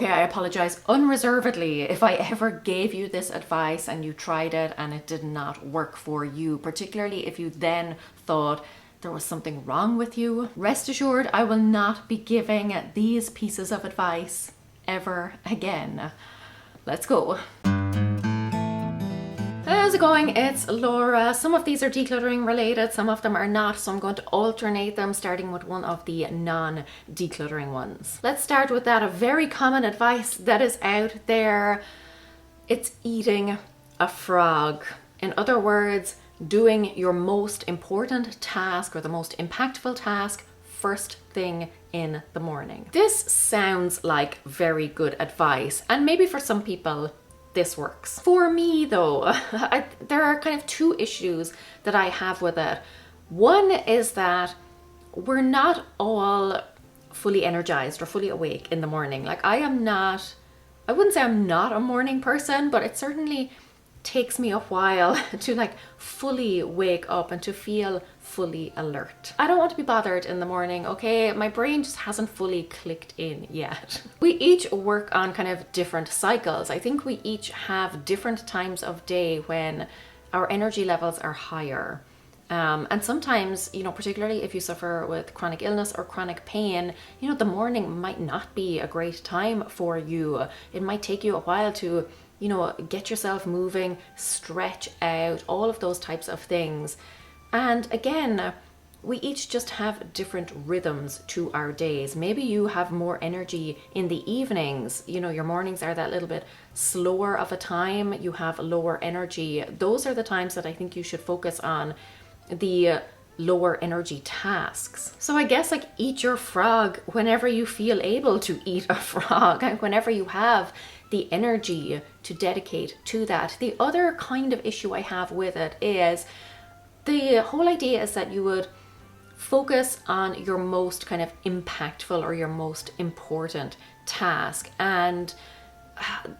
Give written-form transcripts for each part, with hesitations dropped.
Okay, I apologize unreservedly if I ever gave you this advice and you tried it and it did not work for you, particularly if you then thought there was something wrong with you. Rest assured, I will not be giving these pieces of advice ever again. Let's go. How's it going? It's Laura. Some of these are decluttering related, some of them are not, so I'm going to alternate them, starting with one of the non-decluttering ones. Let's start with that. A very common advice that is out there, it's eating a frog. In other words, doing your most important task or the most impactful task first thing in the morning. This sounds like very good advice, and maybe for some people this works. For me though, there are kind of two issues that I have with it. One is that we're not all fully energized or fully awake in the morning. Like I wouldn't say I'm not a morning person, but it certainly takes me a while to like fully wake up and to feel fully alert. I don't want to be bothered in the morning, okay? My brain just hasn't fully clicked in yet. We each work on kind of different cycles. I think we each have different times of day when our energy levels are higher. And sometimes, you know, particularly if you suffer with chronic illness or chronic pain, you know, the morning might not be a great time for you. It might take you a while to, you know, get yourself moving, stretch out, all of those types of things. And again, we each just have different rhythms to our days. Maybe you have more energy in the evenings. You know, your mornings are that little bit slower of a time. You have lower energy. Those are the times that I think you should focus on the lower energy tasks. So I guess like eat your frog whenever you feel able to eat a frog and whenever you have the energy to dedicate to that. The other kind of issue I have with it is the whole idea is that you would focus on your most kind of impactful or your most important task. And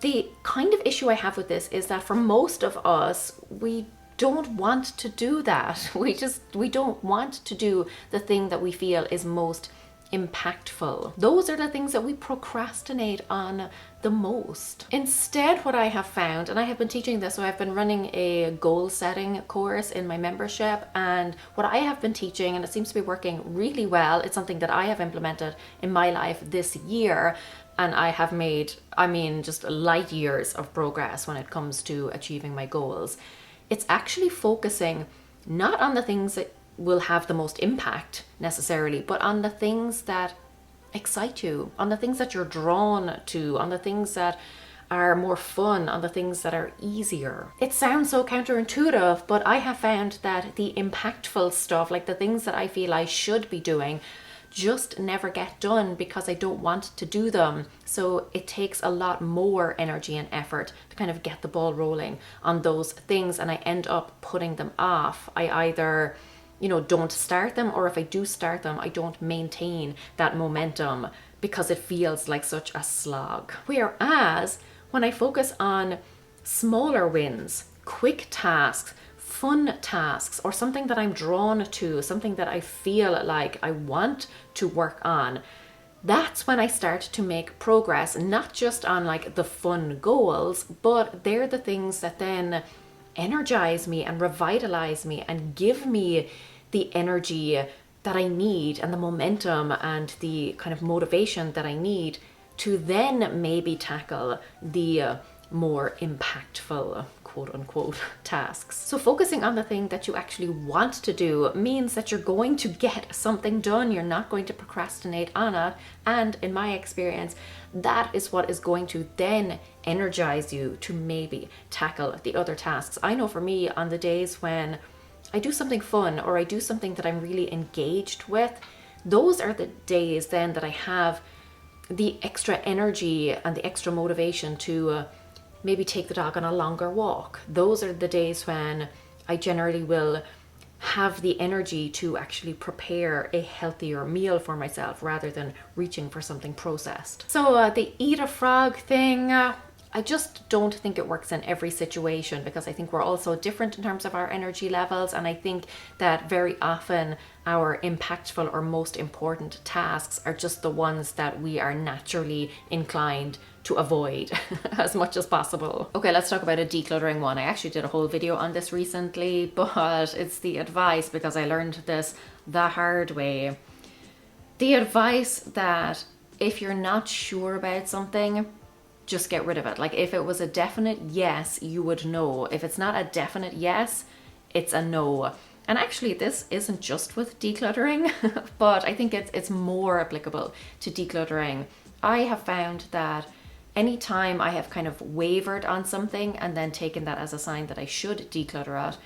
the kind of issue I have with this is that for most of us, we don't want to do that. We don't want to do the thing that we feel is most impactful. Those are the things that we procrastinate on the most. Instead, what I have found, and I have been teaching this, so I've been running a goal setting course in my membership, and what I have been teaching, and it seems to be working really well, it's something that I have implemented in my life this year, and I have made, just light years of progress when it comes to achieving my goals. It's actually focusing not on the things that will have the most impact necessarily, but on the things that excite you, on the things that you're drawn to, on the things that are more fun, on the things that are easier. It sounds so counterintuitive, but I have found that the impactful stuff, like the things that I feel I should be doing, just never get done because I don't want to do them. So it takes a lot more energy and effort to kind of get the ball rolling on those things, and I end up putting them off. I either don't start them, or if I do start them, I don't maintain that momentum because it feels like such a slog. Whereas when I focus on smaller wins, quick tasks, fun tasks, or something that I'm drawn to, something that I feel like I want to work on, that's when I start to make progress, not just on like the fun goals, but they're the things that then energize me and revitalize me and give me the energy that I need and the momentum and the kind of motivation that I need to then maybe tackle the more impactful, quote unquote, tasks. So focusing on the thing that you actually want to do means that you're going to get something done. You're not going to procrastinate on it. And in my experience, that is what is going to then energize you to maybe tackle the other tasks. I know for me, on the days when I do something fun or I do something that I'm really engaged with, those are the days then that I have the extra energy and the extra motivation to maybe take the dog on a longer walk. Those are the days when I generally will have the energy to actually prepare a healthier meal for myself rather than reaching for something processed. So the eat a frog thing, I just don't think it works in every situation, because I think we're all so different in terms of our energy levels. And I think that very often our impactful or most important tasks are just the ones that we are naturally inclined to avoid as much as possible. Okay, let's talk about a decluttering one. I actually did a whole video on this recently, but it's the advice, because I learned this the hard way. The advice that if you're not sure about something, just get rid of it. Like, if it was a definite yes, you would know. If it's not a definite yes, it's a no. And actually, this isn't just with decluttering, but I think it's more applicable to decluttering. I have found that anytime I have kind of wavered on something and then taken that as a sign that I should declutter it,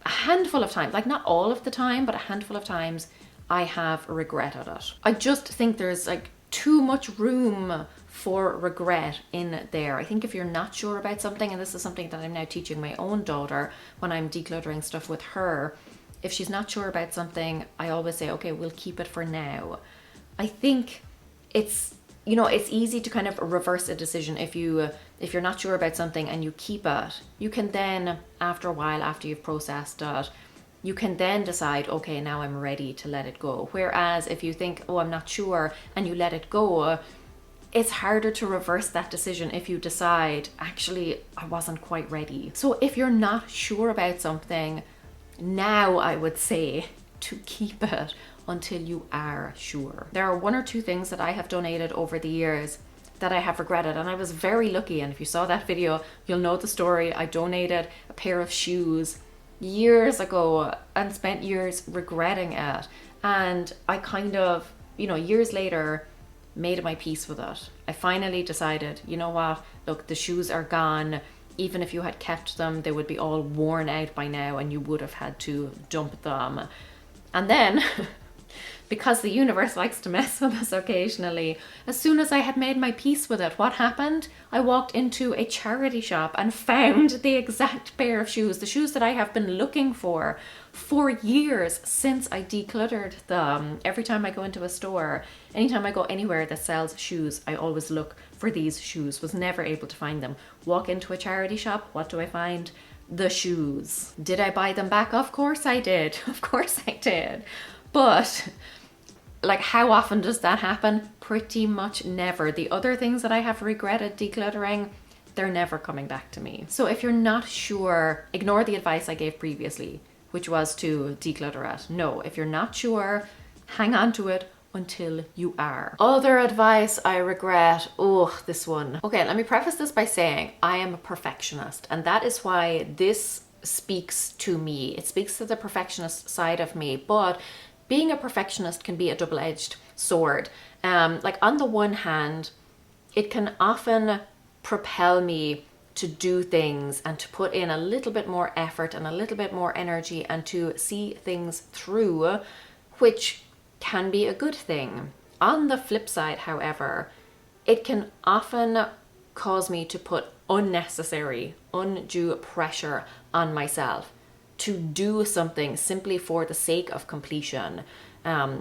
a handful of times, like not all of the time, but a handful of times, I have regretted it. I just think there's like too much room for regret in there. I think if you're not sure about something, and this is something that I'm now teaching my own daughter when I'm decluttering stuff with her, if she's not sure about something, I always say, okay, we'll keep it for now. I think it's, you know, it's easy to kind of reverse a decision. If you're not sure about something and you keep it, you can then, after a while, after you've processed it, you can then decide, okay, now I'm ready to let it go. Whereas if you think, oh, I'm not sure, and you let it go, it's harder to reverse that decision if you decide, actually, I wasn't quite ready. So if you're not sure about something, now I would say to keep it until you are sure. There are one or two things that I have donated over the years that I have regretted, and I was very lucky. And if you saw that video, you'll know the story. I donated a pair of shoes years ago and spent years regretting it. And I kind of, you know, years later made my peace with it. I finally decided, you know what, look, the shoes are gone. Even if you had kept them, they would be all worn out by now and you would have had to dump them. And then because the universe likes to mess with us occasionally, as soon as I had made my peace with it, what happened? I walked into a charity shop and found the exact pair of shoes, the shoes that I have been looking for years since I decluttered them. Every time I go into a store, anytime I go anywhere that sells shoes, I always look for these shoes. Was never able to find them. Walk into a charity shop, what do I find? The shoes. Did I buy them back? Of course I did. Of course I did. But like, how often does that happen? Pretty much never. The other things that I have regretted decluttering, they're never coming back to me. So if you're not sure, ignore the advice I gave previously, which was to declutter it. No, if you're not sure, hang on to it until you are. Other advice I regret, oh, this one. Okay, let me preface this by saying I am a perfectionist, and that is why this speaks to me. It speaks to the perfectionist side of me, but being a perfectionist can be a double-edged sword. Like, on the one hand, it can often propel me to do things and to put in a little bit more effort and a little bit more energy and to see things through, which can be a good thing. On the flip side, however, it can often cause me to put unnecessary, undue pressure on myself to do something simply for the sake of completion.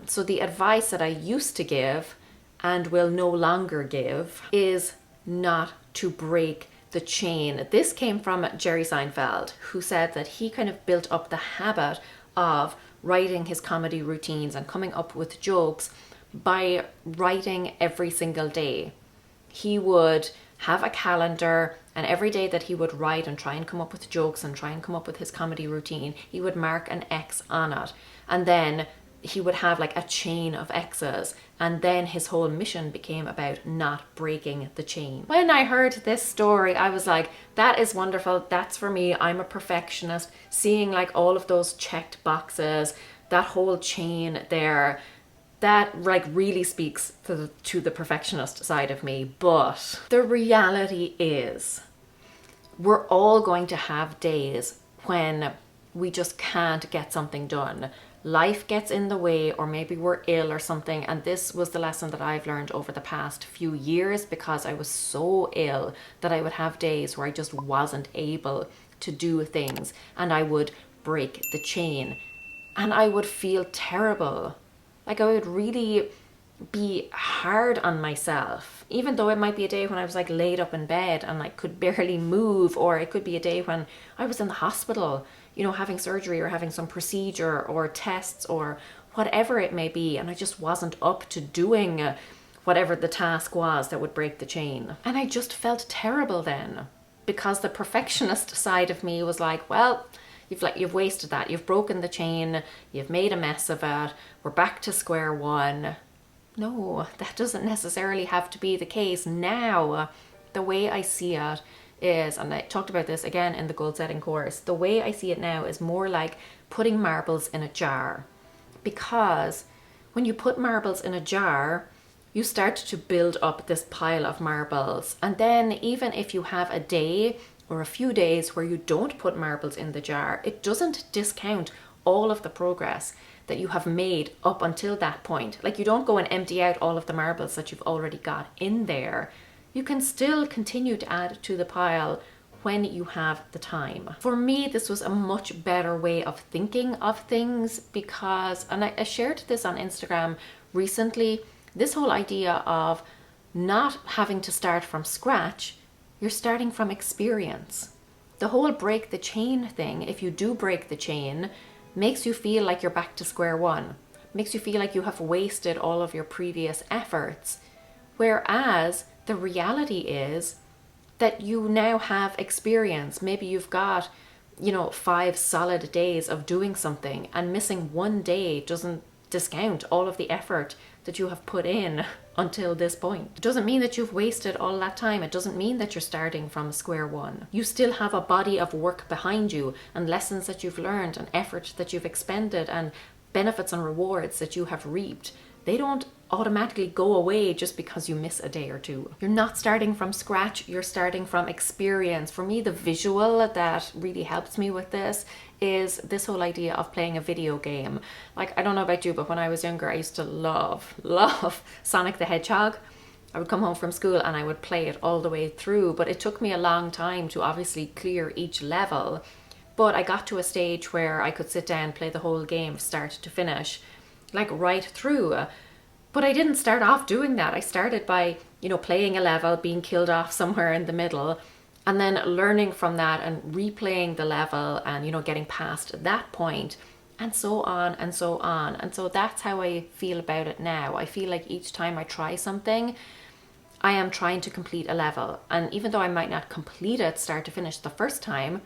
So the advice that I used to give and will no longer give is not to break the chain. This came from Jerry Seinfeld, who said that he kind of built up the habit of writing his comedy routines and coming up with jokes by writing every single day. He would have a calendar, and every day that he would write and try and come up with jokes and try and come up with his comedy routine, he would mark an X on it. And then he would have like a chain of X's, and then his whole mission became about not breaking the chain. When I heard this story, I was like, that is wonderful. That's for me. I'm a perfectionist. Seeing like all of those checked boxes, that whole chain there, that like really speaks to the perfectionist side of me. But the reality is, we're all going to have days when we just can't get something done. Life gets in the way, or maybe we're ill or something. And this was the lesson that I've learned over the past few years, because I was so ill that I would have days where I just wasn't able to do things, and I would break the chain and I would feel terrible. Like, I would really be hard on myself, even though it might be a day when I was like laid up in bed and like could barely move, or it could be a day when I was in the hospital, you know, having surgery or having some procedure or tests or whatever it may be, and I just wasn't up to doing whatever the task was that would break the chain. And I just felt terrible then, because the perfectionist side of me was like, well, you've wasted that, you've broken the chain, you've made a mess of it, we're back to square one. No, that doesn't necessarily have to be the case. Now, the way I see it is, and I talked about this again in the goal setting course, the way I see it now is more like putting marbles in a jar. Because when you put marbles in a jar, you start to build up this pile of marbles. And then even if you have a day or a few days where you don't put marbles in the jar, it doesn't discount all of the progress that you have made up until that point. Like, you don't go and empty out all of the marbles that you've already got in there. You can still continue to add to the pile when you have the time. For me, this was a much better way of thinking of things, because, and I shared this on Instagram recently, this whole idea of not having to start from scratch, you're starting from experience. The whole break the chain thing, if you do break the chain, makes you feel like you're back to square one, makes you feel like you have wasted all of your previous efforts. Whereas the reality is that you now have experience. Maybe you've got, 5 solid days of doing something, and missing one day doesn't discount all of the effort that you have put in until this point. It doesn't mean that you've wasted all that time. It doesn't mean that you're starting from square one. You still have a body of work behind you, and lessons that you've learned, and effort that you've expended, and benefits and rewards that you have reaped. They don't automatically go away just because you miss a day or two. You're not starting from scratch, you're starting from experience. For me, the visual that really helps me with this is this whole idea of playing a video game. Like, I don't know about you, but when I was younger, I used to love Sonic the Hedgehog. I would come home from school and I would play it all the way through, but it took me a long time to obviously clear each level. But I got to a stage where I could sit down, play the whole game, start to finish, like right through. But I didn't start off doing that. I started by, playing a level, being killed off somewhere in the middle, and then learning from that and replaying the level and, getting past that point, and so on and so on. And so that's how I feel about it now. I feel like each time I try something, I am trying to complete a level. And even though I might not complete it start to finish the first time,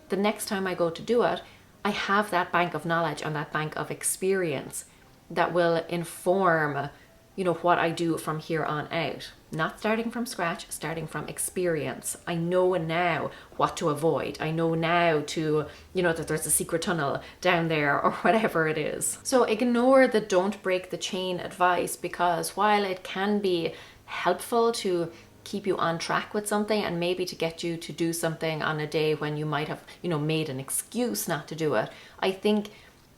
the next time I go to do it, I have that bank of knowledge and that bank of experience that will inform, what I do from here on out. Not starting from scratch, starting from experience. I know now what to avoid. I know now to, that there's a secret tunnel down there or whatever it is. So ignore the don't break the chain advice, because while it can be helpful to keep you on track with something and maybe to get you to do something on a day when you might have, made an excuse not to do it, I think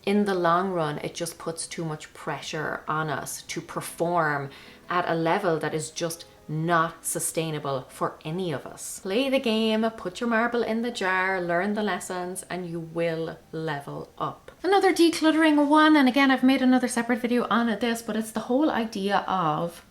in the long run, it just puts too much pressure on us to perform at a level that is just not sustainable for any of us. Play the game, put your marble in the jar, learn the lessons, and you will level up. Another decluttering one, and again, I've made another separate video on this, but it's the whole idea of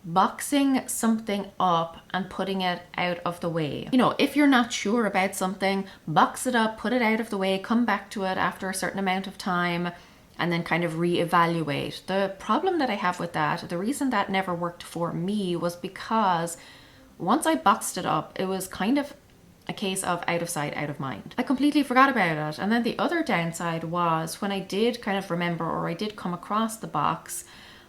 boxing something up and putting it out of the way. If you're not sure about something, box it up, put it out of the way, come back to it after a certain amount of time, and then kind of reevaluate. The problem that I have with that, the reason that never worked for me, was because once I boxed it up, it was kind of a case of out of sight, out of mind. I completely forgot about it. And then the other downside was when I did kind of remember, or I did come across the box,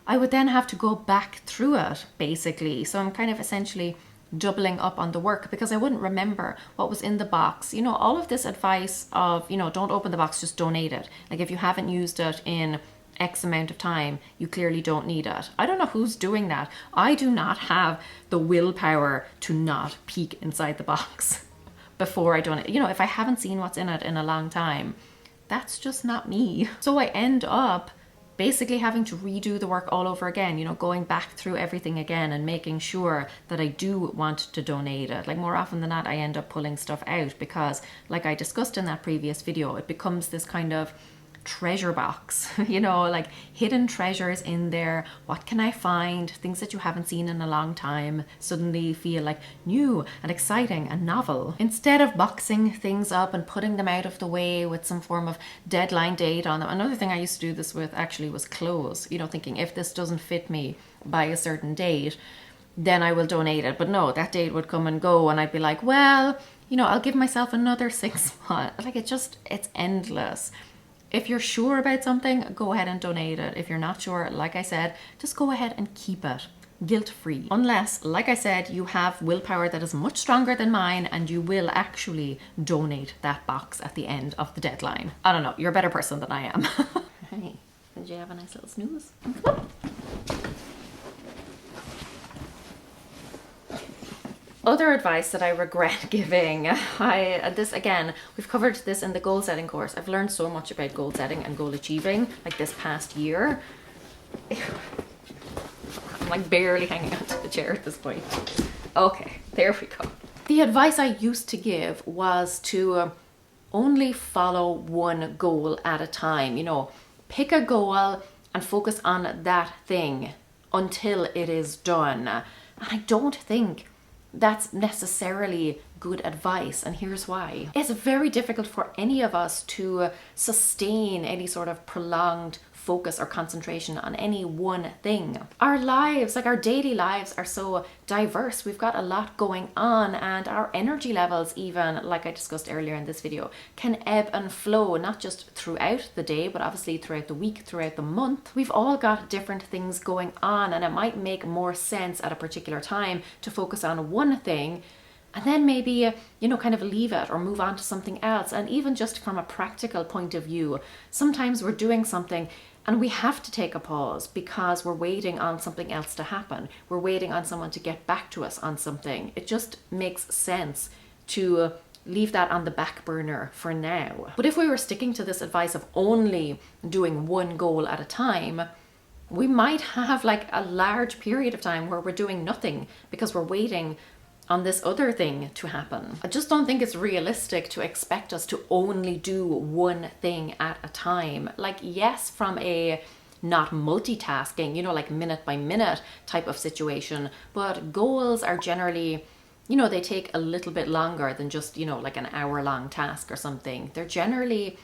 I would then have to go back through it, basically. So I'm kind of essentially doubling up on the work because I wouldn't remember what was in the box. All of this advice of, don't open the box, just donate it. Like, if you haven't used it in X amount of time, you clearly don't need it. I don't know who's doing that. I do not have the willpower to not peek inside the box before I donate. If I haven't seen what's in it in a long time, that's just not me. So I end up basically having to redo the work all over again, going back through everything again and making sure that I do want to donate it. Like, more often than not, I end up pulling stuff out because, like I discussed in that previous video, it becomes this kind of treasure box, you know, like hidden treasures in there. What can I find? Things that you haven't seen in a long time suddenly feel like new and exciting and novel. Instead of boxing things up and putting them out of the way with some form of deadline date on them. Another thing I used to do this with actually was clothes, you know, thinking if this doesn't fit me by a certain date, then I will donate it. But no, that date would come and go and I'd be like, well, you know, I'll give myself another 6 months. Like it's endless. If you're sure about something, go ahead and donate it. If you're not sure, like I said, just go ahead and keep it guilt-free. Unless, like I said, you have willpower that is much stronger than mine and you will actually donate that box at the end of the deadline. I don't know, you're a better person than I am. Hey, did you have a nice little snooze? Other advice that I regret giving, this again, we've covered this in the goal setting course. I've learned so much about goal setting and goal achieving like this past year. I'm like barely hanging onto the chair at this point. Okay, there we go. The advice I used to give was to only follow one goal at a time. You know, pick a goal and focus on that thing until it is done. And I don't think that's necessarily good advice, and here's why. It's very difficult for any of us to sustain any sort of prolonged focus or concentration on any one thing. Our lives, like our daily lives, are so diverse. We've got a lot going on, and our energy levels, even like I discussed earlier in this video, can ebb and flow, not just throughout the day, but obviously throughout the week, throughout the month. We've all got different things going on, and it might make more sense at a particular time to focus on one thing and then maybe, you know, kind of leave it or move on to something else. And even just from a practical point of view, sometimes we're doing something and we have to take a pause because we're waiting on something else to happen. We're waiting on someone to get back to us on something. It just makes sense to leave that on the back burner for now. But if we were sticking to this advice of only doing one goal at a time, we might have like a large period of time where we're doing nothing because we're waiting on this other thing to happen. I just don't think it's realistic to expect us to only do one thing at a time. Like, yes, from a not multitasking, you know, like minute by minute type of situation, but goals are generally, you know, they take a little bit longer than just, you know, like an hour-long task or something. They're generally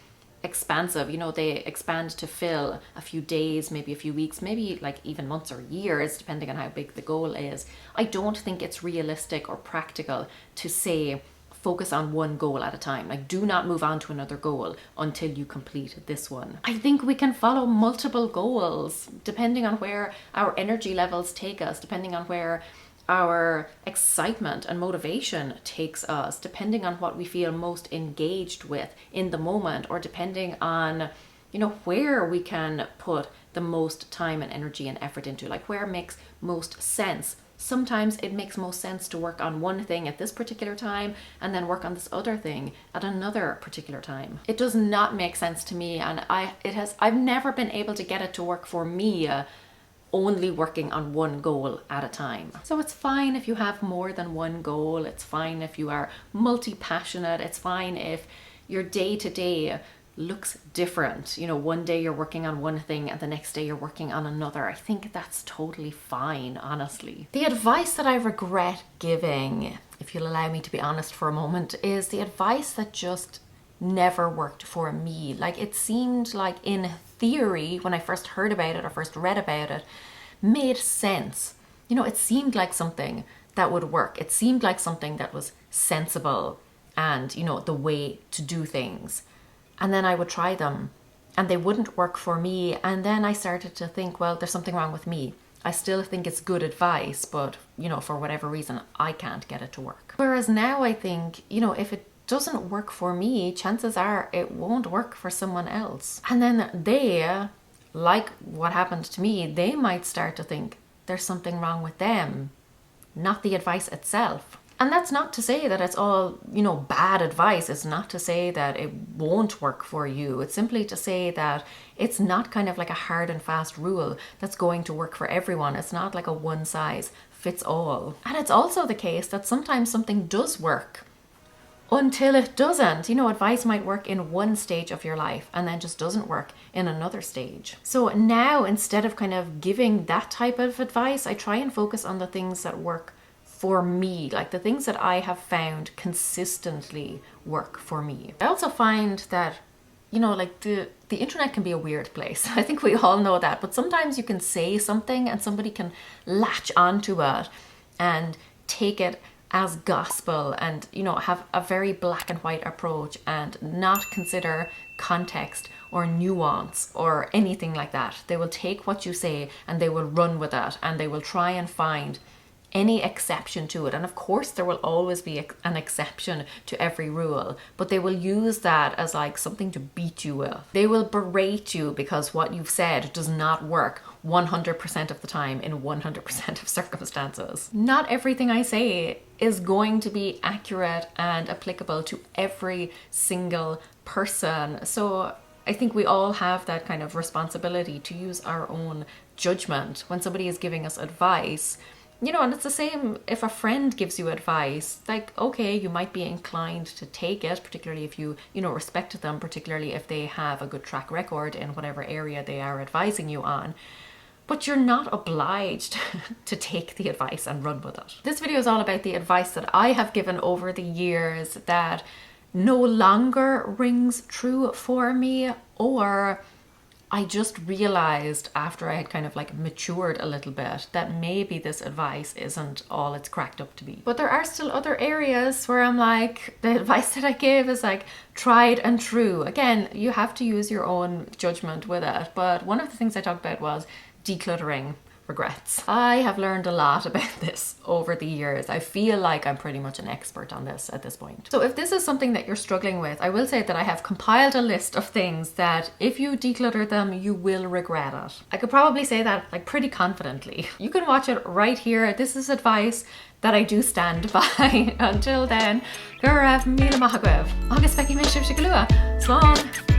expansive, you know, they expand to fill a few days, maybe a few weeks, maybe like even months or years, depending on how big the goal is. I don't think it's realistic or practical to say focus on one goal at a time. Like, do not move on to another goal until you complete this one. I think we can follow multiple goals depending on where our energy levels take us, depending on where our excitement and motivation takes us, depending on what we feel most engaged with in the moment, or depending on, you know, where we can put the most time and energy and effort into, like where makes most sense. Sometimes it makes most sense to work on one thing at this particular time and then work on this other thing at another particular time. It does not make sense to me, and I've never been able to get it to work for me only working on one goal at a time. So it's fine if you have more than one goal. It's fine if you are multi-passionate. It's fine if your day-to-day looks different. You know, one day you're working on one thing and the next day you're working on another. I think that's totally fine, honestly. The advice that I regret giving, if you'll allow me to be honest for a moment, is the advice that just never worked for me. Like, it seemed like in theory, when I first heard about it or first read about it, made sense. You know, it seemed like something that would work. It seemed like something that was sensible and, you know, the way to do things. And then I would try them and they wouldn't work for me. And then I started to think, well, there's something wrong with me. I still think it's good advice, but, you know, for whatever reason, I can't get it to work. Whereas now I think, you know, if it doesn't work for me, chances are it won't work for someone else. And then they, like what happened to me, they might start to think there's something wrong with them, not the advice itself. And that's not to say that it's all, you know, bad advice. It's not to say that it won't work for you. It's simply to say that it's not kind of like a hard and fast rule that's going to work for everyone. It's not like a one size fits all. And it's also the case that sometimes something does work. until it doesn't. You know, advice might work in one stage of your life and then just doesn't work in another stage. So now, instead of kind of giving that type of advice, I try and focus on the things that work for me, like the things that I have found consistently work for me. I also find that, you know, like the internet can be a weird place. I think we all know that, but sometimes you can say something and somebody can latch onto it and take it as gospel and, you know, have a very black and white approach and not consider context or nuance or anything like that. They will take what you say and they will run with it, and they will try and find any exception to it. And of course there will always be an exception to every rule, but they will use that as like something to beat you with. They will berate you because what you've said does not work 100% of the time in 100% of circumstances. Not everything I say is going to be accurate and applicable to every single person. So I think we all have that kind of responsibility to use our own judgment when somebody is giving us advice. You know, and it's the same if a friend gives you advice, like, okay, you might be inclined to take it, particularly if you know, respect them, particularly if they have a good track record in whatever area they are advising you on. But you're not obliged to take the advice and run with it. This video is all about the advice that I have given over the years that no longer rings true for me, or I just realized after I had kind of like matured a little bit that maybe this advice isn't all it's cracked up to be. But there are still other areas where I'm like, the advice that I give is like tried and true. Again, you have to use your own judgment with it. But one of the things I talked about was decluttering regrets. I have learned a lot about this over the years. I feel like I'm pretty much an expert on this at this point. So if this is something that you're struggling with, I will say that I have compiled a list of things that if you declutter them, you will regret it. I could probably say that like pretty confidently. You can watch it right here. This is advice that I do stand by. Until then, Gura Mila Mahagwev. August Becky Mishif Shigalua. Slán.